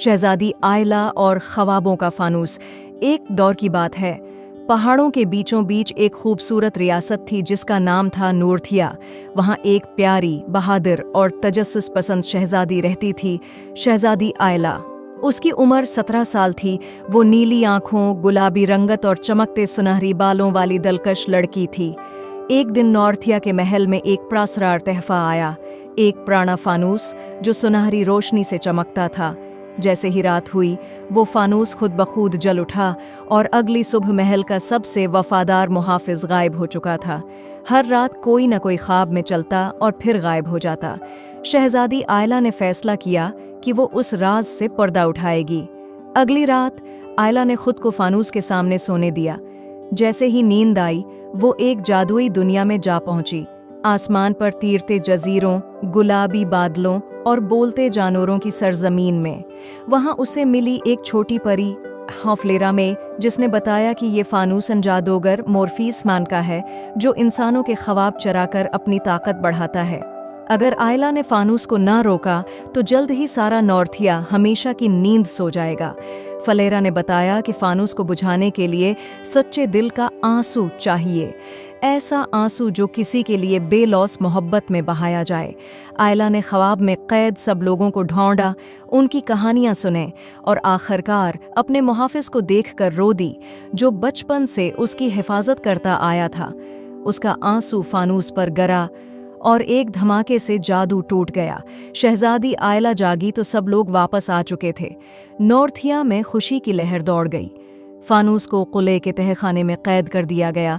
شہزادی آئلہ اور خوابوں کا فانوس۔ ایک دور کی بات ہے، پہاڑوں کے بیچوں بیچ ایک خوبصورت ریاست تھی جس کا نام تھا نورتھیا۔ وہاں ایک پیاری، بہادر اور تجسس پسند شہزادی رہتی تھی، شہزادی آئلہ۔ اس کی عمر 17 سال تھی۔ وہ نیلی آنکھوں، گلابی رنگت اور چمکتے سنہری بالوں والی دلکش لڑکی تھی۔ ایک دن نورتھیا کے محل میں ایک پراسرار تحفہ آیا، ایک پرانا فانوس جو سنہری روشنی سے چمکتا تھا۔ جیسے ہی رات ہوئی، وہ فانوس خود بخود جل اٹھا اور اگلی صبح محل کا سب سے وفادار محافظ غائب ہو چکا تھا۔ ہر رات کوئی نہ کوئی خواب میں چلتا اور پھر غائب ہو جاتا۔ شہزادی آئلہ نے فیصلہ کیا کہ وہ اس راز سے پردہ اٹھائے گی۔ اگلی رات آئلہ نے خود کو فانوس کے سامنے سونے دیا۔ جیسے ہی نیند آئی، وہ ایک جادوئی دنیا میں جا پہنچی۔ آسمان پر تیرتے جزیروں، گلابی بادلوں اور بولتے جانوروں کی سرزمین میں۔ وہاں اسے ملی ایک چھوٹی پری ہافلیرا میں، جس نے بتایا کہ یہ فانوس جادوگر مورفیس مان کا ہے جو انسانوں کے خواب چرا کر اپنی طاقت بڑھاتا ہے۔ اگر آئلہ نے فانوس کو نہ روکا تو جلد ہی سارا نورتھیا ہمیشہ کی نیند سو جائے گا۔ فلیرا نے بتایا کہ فانوس کو بجھانے کے لیے سچے دل کا آنسو چاہیے، ایسا آنسو جو کسی کے لیے بے لوث محبت میں بہایا جائے۔ آئلہ نے خواب میں قید سب لوگوں کو ڈھونڈا، ان کی کہانیاں سنیں اور آخرکار اپنے محافظ کو دیکھ کر رو دی جو بچپن سے اس کی حفاظت کرتا آیا تھا۔ اس کا آنسو فانوس پر گرا اور ایک دھماکے سے جادو ٹوٹ گیا۔ شہزادی آئلہ جاگی تو سب لوگ واپس آ چکے تھے۔ نورتھیا میں خوشی کی لہر دوڑ گئی۔ فانوس کو قلعے کے تہہ خانے میں قید کر دیا گیا۔